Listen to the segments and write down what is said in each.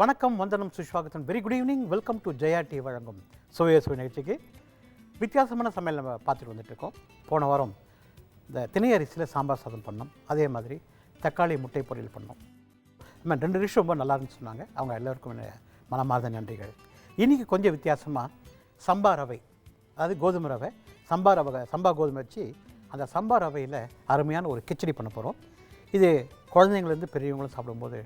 வணக்கம், வந்தனம், சுஷ்வாகத்தன். Very good evening. Welcome to Jaya டி வழங்கும் சுவைய சுவை நிகழ்ச்சிக்கு. வித்தியாசமான சமையல் நம்ம பார்த்துட்டு வந்துட்டுருக்கோம். போன வாரம் இந்த திணை அரிசியில் சாம்பார் சாதம் பண்ணோம். அதே மாதிரி தக்காளி முட்டை பொரியல் பண்ணோம். நம்ம 2 டிஷ் ரொம்ப நல்லா இருந்துன்னு சொன்னாங்க. அவங்க எல்லோருக்கும் மனமார்ந்த நன்றிகள். இன்றைக்கி கொஞ்சம் வித்தியாசமாக சம்பா ரவை, அதாவது கோதுமை ரவை, சம்பா கோதுமை வச்சு அந்த சம்பா ரவையில் அருமையான ஒரு கிச்சடி பண்ண போகிறோம். இது குழந்தைங்கள்லேருந்து பெரியவங்களும் சாப்பிடும்போது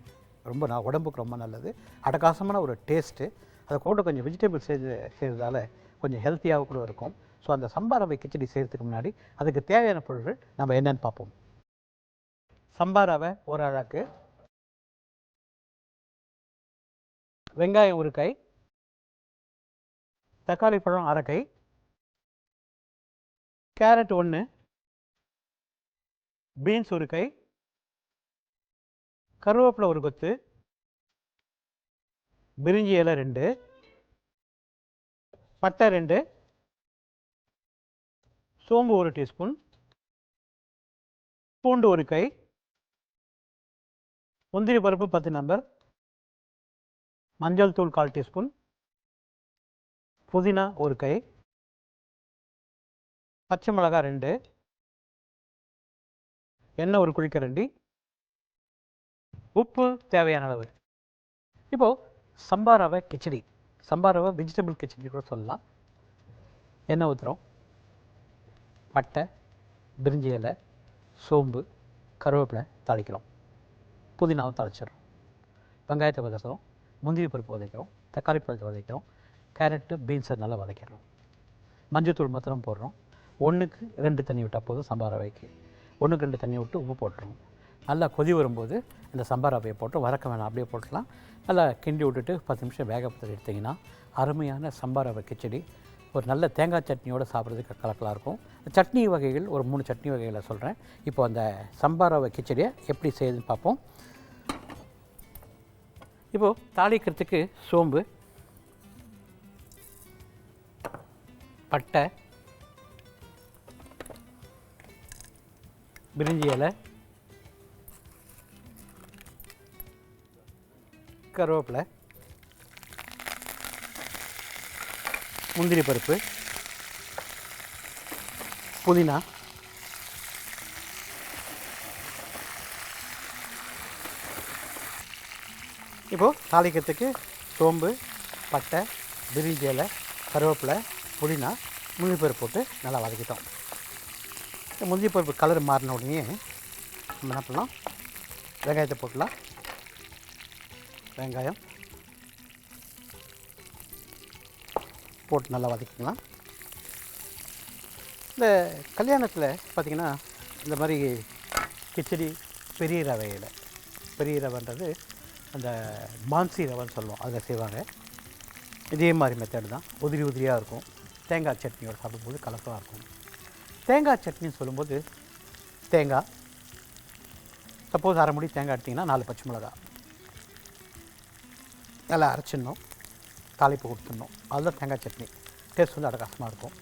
ரொம்ப உடம்புக்கு ரொம்ப நல்லது. அட்டகாசமான ஒரு டேஸ்ட்டு. அதை கூட கொஞ்சம் வெஜிடபிள் செய்கிறதால கொஞ்சம் ஹெல்த்தியாக கூட இருக்கும். ஸோ அந்த சம்பா ரவை கிச்சடி செய்கிறதுக்கு முன்னாடி அதுக்கு தேவையான பொருட்கள் நம்ம என்னென்னு பார்ப்போம். சம்பா ரவை ஒரு அழகு, வெங்காயம் 1 கை, தக்காளி பழம் 1/2 கை, கேரட் 1, பீன்ஸ் 1 கை, கருவேப்பிலை 1 கொத்து, பிரிஞ்சி இலை 2, பட்டை 2, சோம்பு 1 டீஸ்பூன், பூண்டு 1 கை, முந்திரி பருப்பு 10 நம்பர், மஞ்சள் தூள் 1/4 டீஸ்பூன், புதினா 1 கை, பச்சை மிளகாய் 2, எண்ணெய் 1 குழிக்கரண்டி, உப்பு தேவையான அளவு. இப்போது சம்பா ரவை கிச்சடி, சம்பா ரவை வெஜிடபிள் கிச்சடி கூட சொல்லலாம். எண்ணெய் ஊற்றுறோம், பட்டை, பிரிஞ்சி இலை, சோம்பு, கருவேப்பிலை தாளிக்கிறோம், புதினாவை தாளிச்சிடுறோம், வெங்காயத்தை வதக்கிறோம், முந்திரி பருப்பு வதக்கிறோம், தக்காளி பழத்தை வதக்கிறோம், கேரட்டு பீன்ஸை நல்லா வதக்கிறோம், மஞ்சத்தூள் மாத்திரம் போடுறோம். 1க்கு 2 தண்ணி விட்டால் போதும். சம்பா ரவைக்கு 1க்கு 2 தண்ணி விட்டு உப்பு போட்டுருவோம். நல்லா கொதி வரும்போது இந்த சம்பா ரவையை போட்டு வதக்க வேணாம், அப்படியே போட்டுக்கலாம். நல்லா கிண்டி விட்டுட்டு 10 நிமிஷம் வேக பற்றி எடுத்திங்கன்னா அருமையான சம்பா ரவை கிச்சடி ஒரு நல்ல தேங்காய் சட்னியோடு சாப்பிட்றதுக்கு கலக்கலாக இருக்கும். சட்னி வகைகள் ஒரு 3 சட்னி வகைகளை சொல்கிறேன். இப்போ அந்த சம்பா ரவை கிச்சடியை எப்படி செய்யுதுன்னு பார்ப்போம். இப்போது தாளிக்கிறதுக்கு சோம்பு, பட்டை, பிரிஞ்சி இலை, கருவேப்பிலை, முந்திரி பருப்பு, புதினா, இப்போது தாளிக்கிறதுக்கு சோம்பு, பட்டை, பிரிஞ்சி இலை, கருவேப்பிலை, புதினா, முந்திரி பருப்பு போட்டு நல்லா வதக்கிட்டோம். முந்திரி பருப்பு கலர் மாறின உடனே நம்ம என்ன பண்ணலாம், வெங்காயத்தை போட்டுலாம். வெங்காயம் போட்டு நல்லா வதக்கிக்கலாம். இந்த கல்யாணத்தில் பார்த்திங்கன்னா இந்த மாதிரி கிச்சடி பெரிய ரவையில், பெரிய ரவைன்றது அந்த மான்சி ரவைன்னு சொல்லுவோம், அதில் செய்வாங்க. இதே மாதிரி மெத்தடு தான், உதிரி உதிரியாக இருக்கும். தேங்காய் சட்னியோடு சாப்பிடும்போது கலக்கலாக இருக்கும். தேங்காய் சட்னின்னு சொல்லும்போது தேங்காய், சப்போஸ் 1/2 முடி தேங்காய் எடுத்திங்கன்னா 4 பச்சை மிளகா நல்லா அரைச்சிடணும், தாளிப்பு கொடுத்துடணும். அதுதான் தேங்காய் சட்னி. டேஸ்ட் வந்து அட்டகாசமாக இருக்கும்.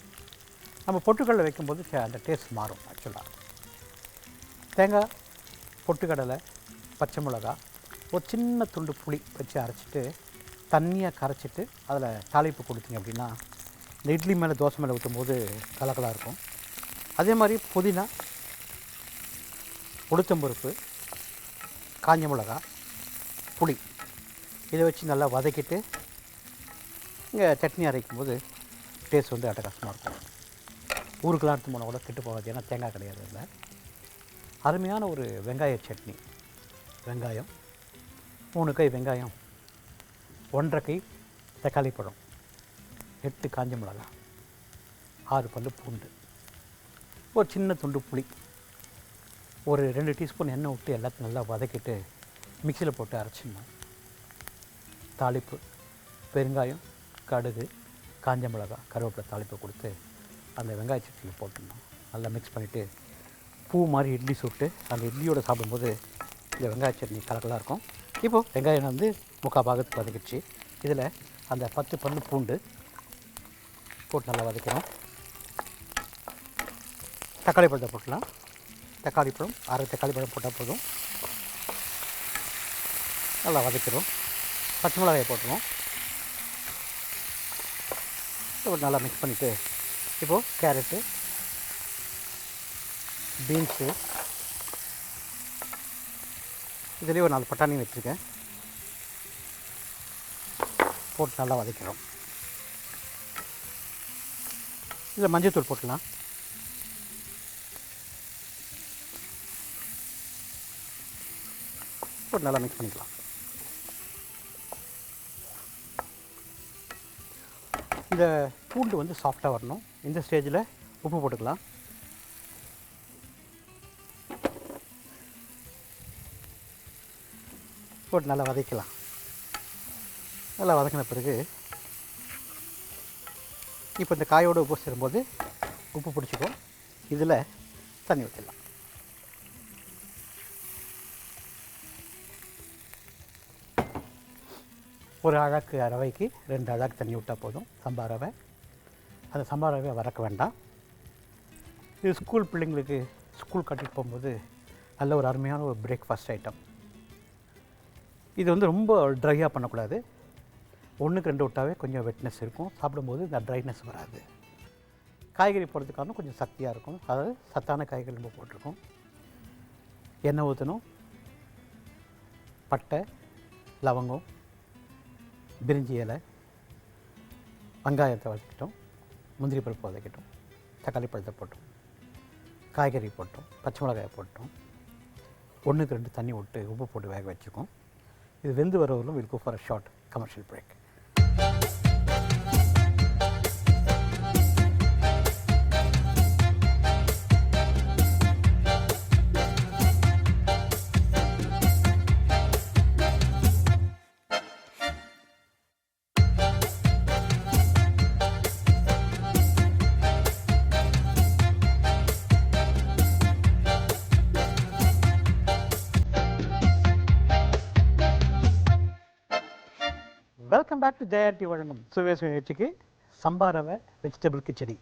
நம்ம பொட்டுக்கடலை வைக்கும்போது அந்த டேஸ்ட் மாறும். ஆக்சுவலாக தேங்காய், பொட்டுக்கடலை, பச்சை மிளகா, ஒரு சின்ன துண்டு புளி வச்சு அரைச்சிட்டு தண்ணியாக கரைச்சிட்டு அதில் தாளிப்பு கொடுத்தீங்க அப்படின்னா இந்த இட்லி மேலே தோசை மேலே ஊற்றும்போது கலக்கலாக இருக்கும். அதே மாதிரி புதினா, உளுத்தம்பருப்பு, காஞ்ச மிளகா, புளி இதை வச்சு நல்லா வதக்கிட்டு இங்கே சட்னி அரைக்கும்போது டேஸ்ட் வந்து அட்டகாசமாக இருக்கும். ஊருக்கெல்லாம் எடுத்து போனால் கூட கெட்டு போகாது, ஏன்னா தேங்காய் கிடையாது. அதில் அருமையான ஒரு வெங்காய சட்னி. வெங்காயம் 3 கை வெங்காயம், 1/2 கை தக்காளி பழம், 8 காஞ்ச மிளகா, 6 பல்லு பூண்டு, ஒரு சின்ன துண்டு புளி, ஒரு 2 டீஸ்பூன் எண்ணெய் விட்டு எல்லாத்தையும் நல்லா வதக்கிட்டு மிக்சியில் போட்டு அரைச்சிடணும். தாளிப்பு பெருங்காயம், கடுகு, காஞ்ச மிளகா, கருவேப்பிலை தாளிப்பை கொடுத்து அந்த வெங்காய சட்னியில் போட்டுடணும். நல்லா மிக்ஸ் பண்ணிவிட்டு பூ மாதிரி இட்லி சுட்டு அந்த இட்லியோடு சாப்பிடும்போது இந்த வெங்காய சட்னி கலக்கலாக இருக்கும். இப்போது வெங்காயம் வந்து 3/4 பாகத்துக்கு வதக்கிடுச்சு. இதில் அந்த 10 பல்லு பூண்டு போட்டு நல்லா வதக்கிறோம். தக்காளி பழத்தை போட்டலாம். தக்காளி பழம் 1/2 தக்காளி பழம் போட்டால் போதும். நல்லா வதக்கிறோம். பச்சை மிளகாயை போட்டுருவோம். நல்லா மிக்ஸ் பண்ணிவிட்டு இப்போது கேரட்டு, பீன்ஸு, இதுலேயே ஒரு 4 பட்டாணி வச்சுருக்கேன், போட்டு நல்லா வதக்கிறோம். இதில் மஞ்சள்தூள் போட்டுடலாம். போட்டு நல்லா மிக்ஸ் பண்ணிக்கலாம். இந்த பூண்டு வந்து சாஃப்டாக வரணும். இந்த ஸ்டேஜில் உப்பு போட்டுக்கலாம். போட்டு நல்லா வதக்கலாம். நல்லா வதக்கின பிறகு இப்போ இந்த காயோடு உப்பு சேரும்போது உப்பு பிடிச்சிக்கும். இதில் தண்ணி ஊற்றிடலாம். ஒரு அழகு ரவைக்கு 2 அழகு தண்ணி விட்டால் போதும். சம்பா ரவை, அந்த சம்பா ரவையை வறக்க வேண்டாம். இது ஸ்கூல் பிள்ளைங்களுக்கு ஸ்கூல் கட்டிட்டு போகும்போது நல்ல ஒரு அருமையான ஒரு பிரேக்ஃபாஸ்ட் ஐட்டம். இது வந்து ரொம்ப ட்ரையாக பண்ணக்கூடாது. 1க்கு 2 விட்டாவே கொஞ்சம் வெட்னஸ் இருக்கும். சாப்பிடும்போது இந்த ட்ரைனஸ் வராது. காய்கறி போடுறதுக்கான கொஞ்சம் சக்தியாக இருக்கும். அதாவது சத்தான காய்கறி நம்ம போட்டிருக்கோம். எண்ணெய் ஊற்றணும். பட்டை, லவங்கம், பிரிஞ்சி இலை, வெங்காயத்தை வதக்கிட்டோம், முந்திரி பருப்பு வதக்கிட்டோம், தக்காளி பழத்தை போட்டோம், காய்கறி போட்டோம், பச்சை மிளகாயை போட்டோம், 1க்கு 2 தண்ணி விட்டு உப்பு போட்டு வேக வச்சுக்கோம். இது வெந்து வரவர்களும் will go for a short commercial break. Welcome back to ஜெயாட்டி வழங்கும் சுவை நிகழ்ச்சிக்கு. சம்பா ரவை வெஜிடபிள் கிச்சடி.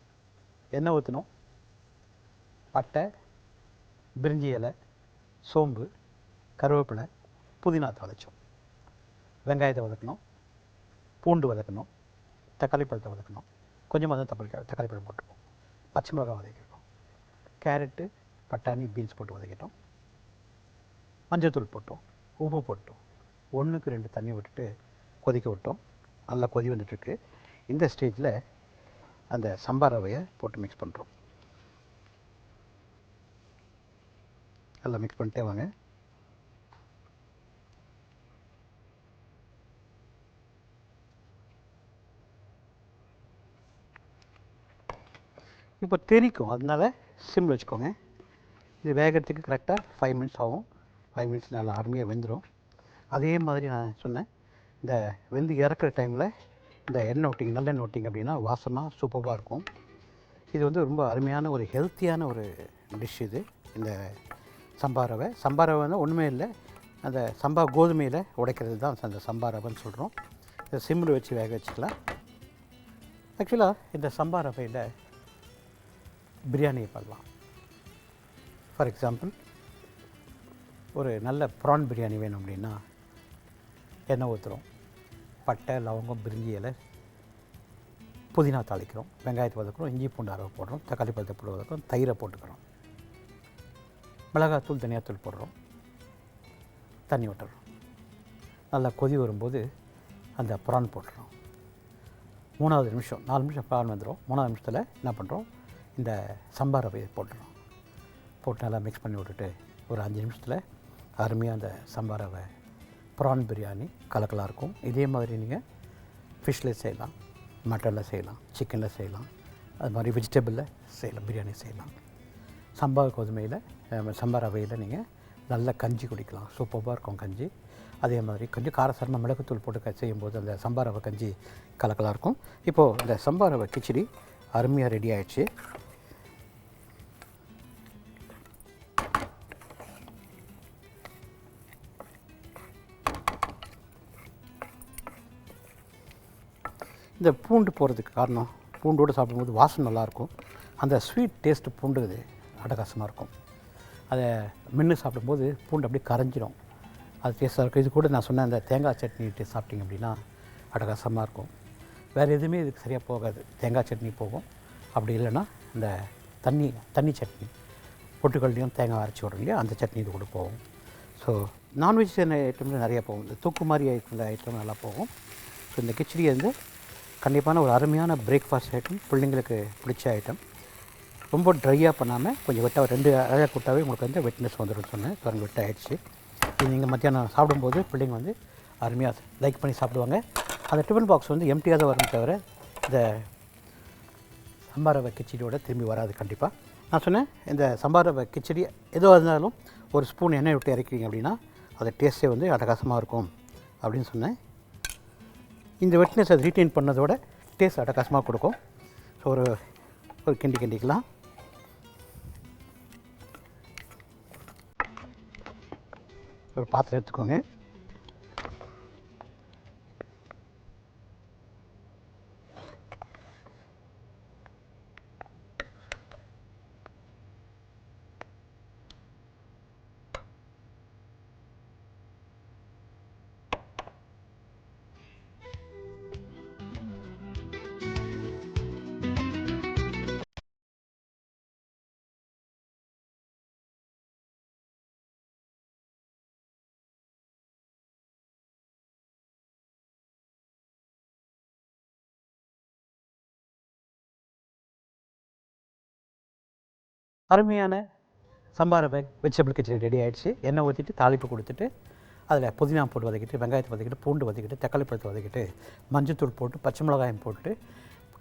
எண்ணெய் ஊற்றணும். பட்டை, பிரிஞ்சி இலை, சோம்பு, கருவேப்பிலை, புதினா தாளிச்சோம், வெங்காயத்தை வதக்கணும், பூண்டு வதக்கணும், தக்காளி பழத்தை வதக்கணும், கொஞ்சமாக தான் தக்காளி பழம் போட்டுருக்கோம், பச்சை மிளகாய் வதக்கிருக்கோம், கேரட்டு, பட்டாணி, பீன்ஸ் போட்டு வதக்கிட்டோம், மஞ்சள்தூள் போட்டோம், உப்பு போட்டோம், 1க்கு 2 தண்ணி விட்டுட்டு கொதிக்க விட்டோம். நல்லா கொதி வந்துட்டுருக்கு. இந்த ஸ்டேஜில் அந்த சம்பா ரவையை போட்டு மிக்ஸ் பண்ணுறோம். நல்லா மிக்ஸ் பண்ணிட்டே வாங்க. இப்போ தெரிக்கும், அதனால சிம்மில் வச்சுக்கோங்க. இது வேகிறதுக்கு கரெக்டாக 5 மினிட்ஸ் ஆகும். 5 மினிட்ஸ் நல்லா அருமையாக வெந்துடும். அதே மாதிரி நான் சொன்னேன், இந்த வெந்து இறக்குற டைமில் இந்த எண்ணெய் விட்டிங்க, நல்லெண்ணெய் விட்டிங்க அப்படின்னா வாசமாக சூப்பராக இருக்கும். இது வந்து ரொம்ப அருமையான ஒரு ஹெல்த்தியான ஒரு டிஷ் இது. இந்த சம்பா ரவை. சம்பா ரவை வந்து ஒன்றுமே இல்லை, அந்த சம்பா கோதுமையில் உடைக்கிறது தான் அந்த சம்பா ரவைன்னு சொல்கிறோம். இதை சிம்மில் வச்சு வேக வச்சுக்கலாம். ஆக்சுவலாக இந்த சம்பா ரவையில் பிரியாணி பண்ணலாம். ஃபார் எக்ஸாம்பிள், ஒரு நல்ல ப்ரான் பிரியாணி வேணும் அப்படின்னா எண்ணெய் ஊற்றுறோம், பட்டை, லவங்கம், பிரிஞ்சி இலை, புதினா தாளிக்கிறோம், வெங்காயத்தை வதக்குறோம், இஞ்சி பூண்டு அரை போடுறோம், தக்காளி பழத்தை போட்டு வதக்குறோம், தயிரை போட்டுக்கிறோம், மிளகாத்தூள், தனியாத்தூள் போடுறோம், தண்ணி விட்டுறோம். நல்லா கொதி வரும்போது அந்த ப்ரான் போட்டுறோம். 3வது நிமிஷம், 4 நிமிஷம் ப்ரான் வந்துடும். 3வது நிமிஷத்தில் என்ன பண்ணுறோம், இந்த சம்பா ரவையை போட்டுறோம். போட்டு நல்லா மிக்ஸ் பண்ணி விட்டுட்டு ஒரு 5 நிமிஷத்தில் அருமையாக அந்த சம்பா ரவை ப்ரான் பிரியாணி கலக்கலாக இருக்கும். இதே மாதிரி நீங்கள் ஃபிஷ்ஷில் செய்யலாம், மட்டனில் செய்யலாம், சிக்கனில் செய்யலாம், அது மாதிரி வெஜிடபிளில் செய்யலாம், பிரியாணி செய்யலாம். சம்பா கோதுமையில், சம்பா ரவையில் நீங்கள் நல்ல கஞ்சி குடிக்கலாம். சூப்பராக இருக்கும் கஞ்சி. அதே மாதிரி கொஞ்சம் காரசாரமாக மிளகுத்தூள் போட்டு செய்யும்போது அந்த சம்பா ரவை கஞ்சி கலக்கலாக இருக்கும். இப்போது இந்த சம்பா ரவை கிச்சடி அருமையாக ரெடி ஆகிடுச்சு. இந்த பூண்டு போகிறதுக்கு காரணம், பூண்டோடு சாப்பிடும்போது வாசனை நல்லாயிருக்கும். அந்த ஸ்வீட் டேஸ்ட்டு பூண்டு இது அட்டகாசமாக இருக்கும். அதை மென்று சாப்பிடும்போது பூண்டு அப்படியே கரைஞ்சிடும். அது டேஸ்ட்டாக இருக்கும். இது கூட நான் சொன்ன அந்த தேங்காய் சட்னி இட்டு சாப்பிட்டிங்க அப்படின்னா அட்டகாசமாக இருக்கும். வேறு எதுவுமே இதுக்கு சரியாக போகாது. தேங்காய் சட்னி போகும், அப்படி இல்லைன்னா இந்த தண்ணி சட்னி பொட்டுக்கல்லையும் தேங்காய் அரைச்சி விட்றோம் இல்லையா, அந்த சட்னி இது கூட போகும். ஸோ நான்வெஜ் ஐட்டமில் நிறையா போகும். இந்த தொக்கு மாதிரி ஐட்டம் நல்லா போகும். ஸோ இந்த கிச்சடி வந்து கண்டிப்பான ஒரு அருமையான பிரேக்ஃபாஸ்ட் ஐட்டம், பிள்ளைங்களுக்கு பிடிச்ச ஐட்டம். ரொம்ப ட்ரையாக பண்ணாமல் கொஞ்சம் வெட்டாக 2 அழகாக கொடுத்தாவே உங்களுக்கு வந்து வெட்னஸ் வந்துடும் சொன்னேன். பாருங்கள் வெட் ஆகிடுச்சு. இது நீங்கள் மத்தியானம் சாப்பிடும்போது பிள்ளைங்க வந்து அருமையாக லைக் பண்ணி சாப்பிடுவாங்க. அந்த டிஃபன் பாக்ஸ் வந்து எம்டியாக தான் வரும் தவிர இந்த சம்பார் ரவை கிச்சடியோட திரும்பி வராது கண்டிப்பாக. நான் சொன்னேன் இந்த சம்பார் ரவை கிச்சடி எதுவாக இருந்தாலும் ஒரு ஸ்பூன் எண்ணெய் விட்டு இறக்கிங்க அப்படின்னா அது டேஸ்ட்டே வந்து அட்டகாசமாக இருக்கும் அப்படின்னு சொன்னேன். இந்த வெட்னஸ் அதை ரீட்டைன் பண்ணதோட டேஸ்ட் அட்டகாசமாக கொடுக்கும். ஸோ ஒரு கிண்டிக்கலாம். ஒரு பாத்திரம் எடுத்துக்கோங்க. அருமையான சம்பார் ரவை வெஜிடபிள் கிச்சடி ரெடி ஆகிடுச்சு. எண்ணெய் ஊற்றிட்டு தாளிப்பு கொடுத்துட்டு அதில் புதினா போட்டு வதக்கிட்டு, வெங்காயத்தை வதக்கிட்டு, பூண்டு வதக்கிட்டு, தக்காளி பழத்தை வதக்கிட்டு, மஞ்சத்தூள் போட்டு, பச்சை மிளகாயம் போட்டு,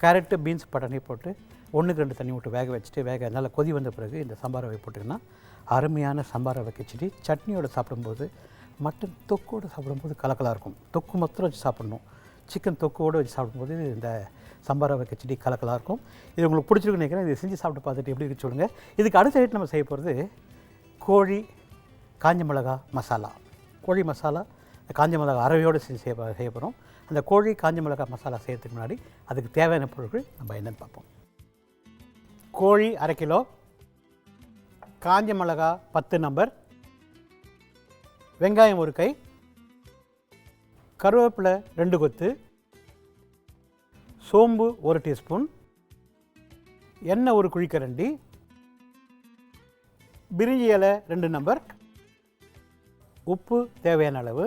கேரட்டு பீன்ஸ் பட்டாணி போட்டு 1க்கு 2 தண்ணி விட்டு வேக வச்சுட்டு நல்லா கொதி வந்த பிறகு இந்த சாம்பார் ரவை போட்டிங்கன்னா அருமையான சாம்பார் ரவை கிச்சடி. சட்னியோடு சாப்பிடும்போது, மட்டன் தொக்கோடு சாப்பிடும்போது கலக்கலாக இருக்கும். தொக்கு மாத்திரம் வச்சு சாப்பிட்ணும். சிக்கன் தொக்கோடு வச்சு சாப்பிடும்போது இந்த சாம்பார் ரவை கிச்சடி கலக்கலாக இருக்கும். இது உங்களுக்கு பிடிச்சிருக்குன்னு நினைக்கிறேன். இதை செஞ்சு சாப்பிட்டு பார்த்துட்டு எப்படி இருக்கு சொல்லுங்கள். இதுக்கு அடுத்த ஐட்டம் நம்ம செய்ய போகிறது கோழி காஞ்ச மிளகா மசாலா. கோழி மசாலா காஞ்ச மிளகா அரவையோடு செய்ய போகிறோம். அந்த கோழி காஞ்ச மிளகா மசாலா செய்கிறதுக்கு முன்னாடி அதுக்கு தேவையான பொருட்கள் நம்ம என்னென்னு பார்ப்போம். கோழி 1/2 கிலோ, காஞ்ச மிளகா 10 நம்பர், வெங்காயம் 1 கை, கருவேப்பிலை 2 கொத்து, சோம்பு 1 டீஸ்பூன், எண்ணெய் 1 குழிக்கரண்டி, பிரிஞ்சி இலை 2 நம்பர், உப்பு தேவையான அளவு,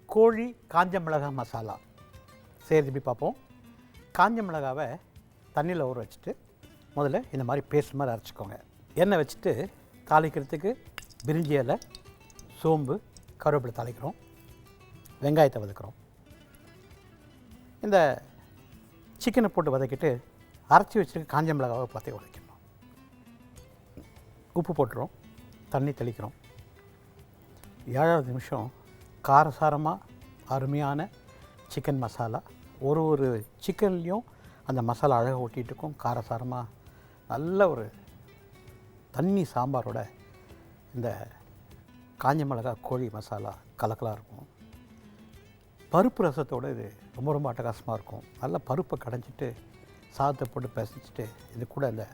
கோழி காஞ்ச மிளகா மசாலா செய்கிறது எப்படி பார்ப்போம். காஞ்ச மிளகாவை தண்ணியில் ஊற வச்சுட்டு முதல்ல இந்த மாதிரி பேஸ்ட் மாதிரி அரைச்சிக்கோங்க. எண்ணெய் வச்சுட்டு தாளிக்கிறதுக்கு பிரிஞ்சி இலை, சோம்பு, கருவேப்பிலை தாளிக்கிறோம், வெங்காயத்தை வதக்குறோம். இந்த சிக்கனை போட்டு வதக்கிட்டு அரைச்சி வச்சுருக்க காஞ்ச மிளகாவை பார்த்து வதக்கிடணும். உப்பு போட்டுரும், தண்ணி தெளிக்கிறோம். 7வது நிமிஷம் காரசாரமாக அருமையான சிக்கன் மசாலா. ஒரு சிக்கன்லேயும் அந்த மசாலா அழகாக ஒட்டிகிட்டு இருக்கும். காரசாரமாக நல்ல ஒரு தண்ணி சாம்பாரோட இந்த காஞ்ச மிளகா கோழி மசாலா கலக்கலாக இருக்கும். பருப்பு ரசத்தோடு இது ரொம்ப அட்டகாசமாக இருக்கும். நல்லா பருப்பை கடைஞ்சிட்டு சாதத்தை போட்டு பிசைச்சிட்டு இது கூட அந்த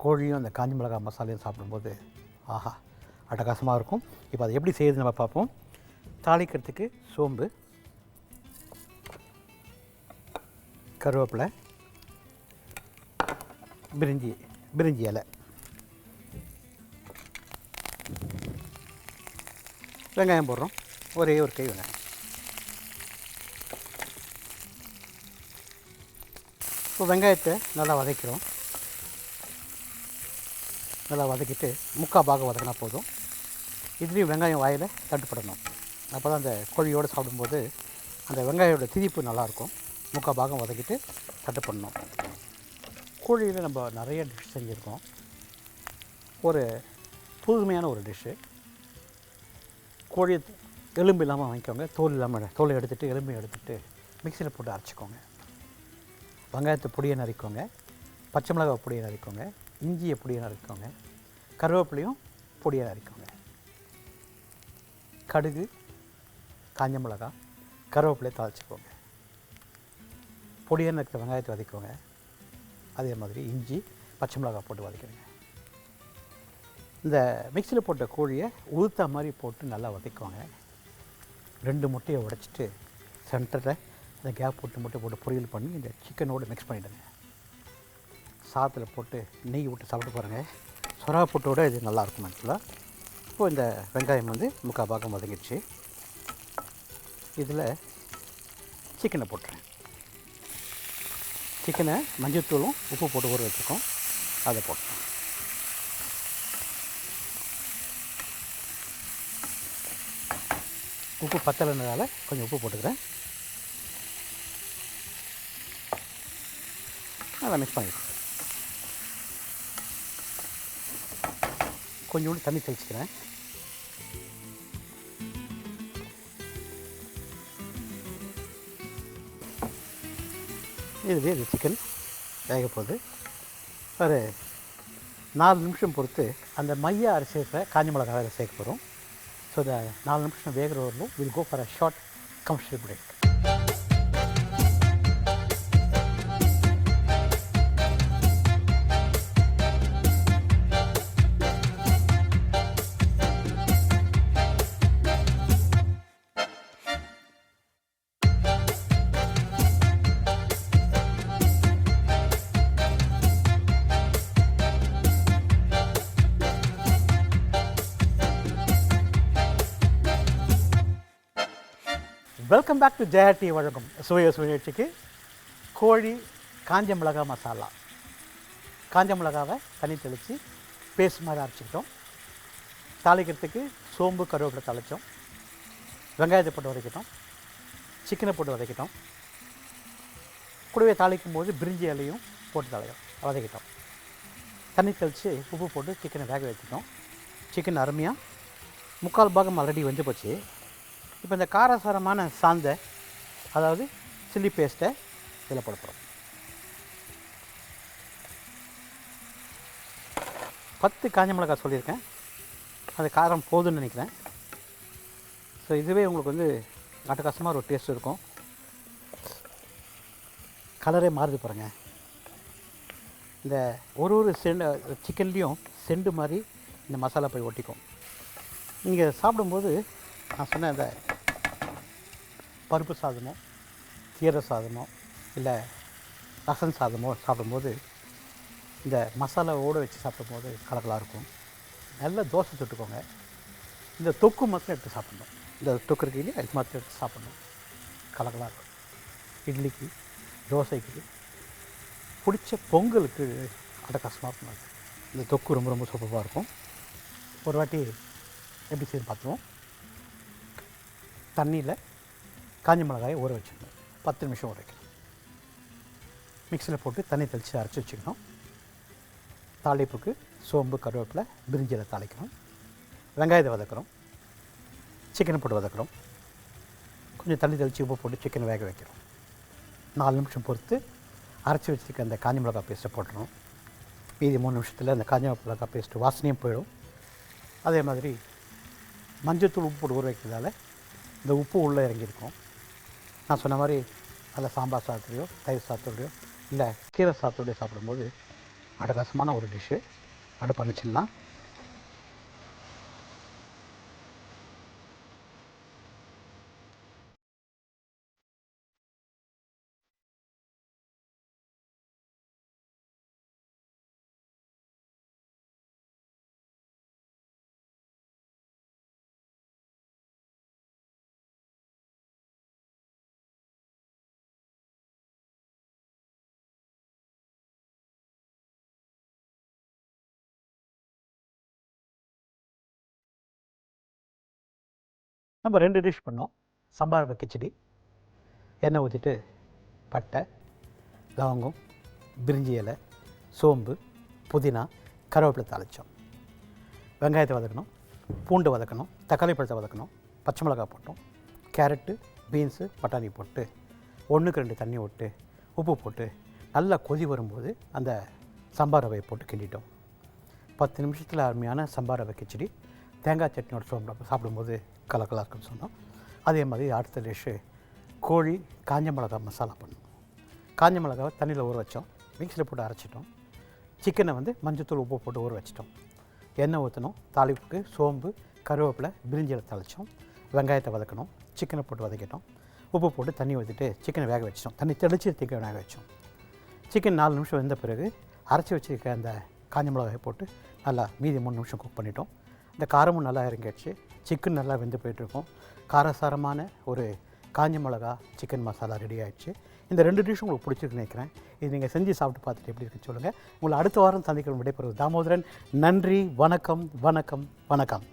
கோழியும் அந்த காஞ்ச மிளகா மசாலையும் சாப்பிடும்போது ஆஹா அட்டகாசமாக இருக்கும். இப்போ அதை எப்படி செய்யுது நம்ம பார்ப்போம். தாளிக்கிறதுக்கு சோம்பு, கருவேப்பிலை, பிரிஞ்சி இலை, வெங்காயம் போடுறோம். ஒரே ஒரு கை வெங்காயம். இப்போ வெங்காயத்தை நல்லா வதக்கிறோம். நல்லா வதக்கிட்டு 3/4 பாகம் வதக்கினா போதும். இதுலேயும் வெங்காயம் வாயில் தட்டுப்படணும். அப்போ தான் அந்த கோழியோடு சாப்பிடும்போது அந்த வெங்காயோட திதிப்பு நல்லாயிருக்கும். 3/4 பாகம் வதக்கிட்டு தட்டுப்படணும். கோழியில் நம்ம நிறைய டிஷ் செஞ்சுருக்கோம். ஒரு புதுமையான ஒரு டிஷ்ஷு. கோழி எலும்பு இல்லாமல் வாங்கிக்கோங்க. தோலை எடுத்துகிட்டு எலும்பை எடுத்துகிட்டு மிக்சியில் போட்டு அரைச்சிக்கோங்க. வெங்காயத்தை பொடியை நறுக்கோங்க, பச்சை மிளகாய் பொடியை நறுக்கோங்க, இஞ்சியை பொடியை நறுக்கோங்க, கருவேப்பிலையும் பொடியை நறுக்கோங்க. கடுகு, காஞ்ச மிளகாய், கருவேப்பிலையை தாளிச்சிக்கோங்க. பொடியை நறுக்கிற வெங்காயத்தை வதக்கோங்க. அதே மாதிரி இஞ்சி, பச்சை மிளகாய் போட்டு வதக்கிடுங்க. இந்த மிக்சியில் போட்ட கோழியை உளுத்தா மாதிரி போட்டு நல்லா வதக்குவாங்க. 2 முட்டையை உடைச்சிட்டு சென்டரில் இந்த கேப் போட்டு முட்டை போட்டு பொரியல் பண்ணி இந்த சிக்கனோடு மிக்ஸ் பண்ணிவிடுங்க. சாதத்தில் போட்டு நெய் விட்டு சாப்பிட்டு பாருங்கள். சொரா புட்டோடு இது நல்லாயிருக்கும் ஆக்சுவலாக. இப்போது இந்த வெங்காயம் வந்து 3/4 பாகம் வதங்கிடுச்சு. இதில் சிக்கனை போட்டுறேன். சிக்கனை மஞ்சள்தூளும் உப்பு போட்டு ஊற வச்சுருக்கோம், அதை போட்டுறேன். உப்பு பத்தலைன்றதால கொஞ்சம் உப்பு போட்டுக்கிறேன். நல்லா மிக்ஸ் பண்ணிக்கிறேன். கொஞ்சோண்டு தண்ணி தெளிச்சுக்கிறேன். இதுவே இது சிக்கன் வேக போகுது. ஒரு 4 நிமிஷம் பொறுத்து அந்த மைய அரைச்சிருக்கிற காஞ்ச மிளகாய் அதில் சேர்க்க போகிறோம். ஸோ இந்த 4 நிமிஷம் வேகிற வரலும் will go for a short commercial break. Welcome back to Jaya TV வழங்கும் சுவைய சுவையட்சிக்கு கோழி காஞ்ச மிளகா மசாலா. காஞ்ச மிளகாவை தண்ணி தெளித்து பேஸ்ட் மாதிரி அரைச்சிக்கிட்டோம். தாளிக்கிறதுக்கு சோம்பு கருவேப்பிலை தாளித்தோம். வெங்காயத்தை போட்டு வதக்கிட்டோம். சிக்கனை போட்டு வதக்கிட்டோம். கூடவே தாளிக்கும் போது பிரிஞ்சி இலையும் போட்டு வதக்கிட்டோம். தண்ணி தெளித்து உப்பு போட்டு சிக்கனை வேக வச்சுட்டோம். சிக்கன் அருமையாக 3/4 பாகம் ஆல்ரெடி வெந்து போச்சு. இப்போ இந்த காரசாரமான சாந்தை, அதாவது சில்லி பேஸ்ட்டை இதில் போட போகிறோம். 10 காஞ்ச மிளகாய் சொல்லியிருக்கேன், அது காரம் போதுன்னு நினைக்கிறேன். ஸோ இதுவே உங்களுக்கு வந்து அட்டகாசமாக ஒரு டேஸ்ட் இருக்கும். கலரே மாறுது பாருங்கள். இந்த ஒரு சிக்கன்லேயும் செண்டு மாதிரி இந்த மசாலா போய் ஒட்டிக்கும். நீங்கள் சாப்பிடும்போது நான் சொன்ன இந்த பருப்பு சாதமோ கீரை சாதமோ இல்லை ரசம் சாதமோ சாப்பிடும்போது இந்த மசாலாவோடு வச்சு சாப்பிடும்போது கலக்கலாக இருக்கும். நல்ல தோசை சுட்டுக்கோங்க. இந்த தொக்கு மாத்திரம் எடுத்து சாப்பிட்ணும். இந்த தொக்கு இருக்கையிலே அது மாத்திரம் எடுத்து சாப்பிட்ணும். கலக்கலாக இருக்கும். இட்லிக்கு, தோசைக்கு, பிடிச்ச பொங்கலுக்கு அட்டகாசமாக இருக்கும். இந்த தொக்கு ரொம்ப ரொம்ப சூப்பராக இருக்கும். ஒரு வாட்டி எப்படி செய்து பார்த்துருவோம். தண்ணியில் காஞ்ச மிளகாயை ஊற வச்சுக்கணும். 10 நிமிஷம் ஊற வைக்கணும். மிக்சியில் போட்டு தண்ணி தெளித்து அரைச்சி வச்சுக்கணும். தாளிப்புக்கு சோம்பு கருவேப்பிலை பிரிஞ்சியில் தாளிக்கணும். வெங்காயத்தை வதக்குறோம். சிக்கனை போட்டு வதக்குறோம். கொஞ்சம் தண்ணி தெளித்து உப்பு போட்டு சிக்கனை வேக வைக்கிறோம். 4 நிமிஷம் பொறுத்து அரைச்சி வச்சுருக்க அந்த காஞ்ச மிளகாய் பேஸ்ட்டை போட்டுறோம். மீதி 3 நிமிஷத்தில் அந்த காஞ்ச மிளகாய் பேஸ்ட்டு வாசனையும் போயிடும். அதே மாதிரி மஞ்சள்தூள் உப்பு போட்டு ஊற வைக்கிறதால இந்த உப்பு உள்ளே இறங்கியிருக்கும். நான் சொன்ன மாதிரி அதில் சாம்பார் சாதத்துலையோ தயிர் சாதத்தோடையோ இல்லை கீரை சாதத்தோடையோ சாப்பிடும்போது அட்டகாசமான ஒரு டிஷ்ஷு. அடுப்பு அணைச்சிடலாம். நம்ம 2 டிஷ் பண்ணோம். சாம்பார் கிச்சடி, எண்ணெய் ஊற்றிட்டு பட்டை, லவங்கம், பிரிஞ்சி இலை, சோம்பு, புதினா, கருவேப்பிலை தாளித்தோம். வெங்காயத்தை வதக்கணும், பூண்டு வதக்கணும், தக்காளி பழத்தை வதக்கணும், பச்சை மிளகாய் போட்டோம், கேரட்டு, பீன்ஸு, பட்டாணி போட்டு 1க்கு 2 தண்ணி விட்டு உப்பு போட்டு நல்லா கொதி வரும்போது அந்த சாம்பார் ரவையை போட்டு கிண்டிட்டோம். 10 நிமிஷத்தில் அருமையான சாம்பார் ரவை கிச்சடி தேங்காய் சட்னியோட சாப்பிடும்போது கலக்கலாக இருக்குன்னு சொன்னோம். அதே மாதிரி அடுத்த டிஷ்ஷு கோழி காஞ்ச மிளகா மசாலா பண்ணோம். காஞ்ச மிளகாவை தண்ணியில் ஊற வச்சோம். மிக்சியில் போட்டு அரைச்சிட்டோம். சிக்கனை வந்து மஞ்சத்தூள் உப்பு போட்டு ஊற வச்சிட்டோம். எண்ணெய் ஊற்றணும். தாளிப்புக்கு சோம்பு கருவேப்பிலை பிரிஞ்சியில் தாளித்தோம். வெங்காயத்தை வதக்கணும். சிக்கனை போட்டு வதக்கிட்டோம். உப்பு போட்டு தண்ணி ஊற்றிட்டு சிக்கனை வேக வச்சிட்டோம். தண்ணி தெளித்து சிக்கனை வேக வச்சோம். சிக்கன் 4 நிமிஷம் வெந்த பிறகு அரைச்சி வச்சுருக்க அந்த காஞ்ச மிளகாயை போட்டு நல்லா மீதி 3 நிமிஷம் குக் பண்ணிட்டோம். இந்த காரமும் நல்லா இறங்கிடுச்சு. சிக்கன் நல்லா வெந்து போயிட்டுருக்கோம். காரசாரமான ஒரு காஞ்ச மிளகா சிக்கன் மசாலா ரெடி ஆகிடுச்சு. இந்த 2 டிஷ்ஷும் உங்களுக்கு பிடிச்சிருக்குன்னு நினைக்கிறேன். இது நீங்கள் செஞ்சு சாப்பிட்டு பார்த்துட்டு எப்படி இருக்குன்னு சொல்லுங்கள். உங்களை அடுத்த வாரம் சந்திக்கிற விடைபெறுவது தாமோதரன். நன்றி, வணக்கம், வணக்கம், வணக்கம்.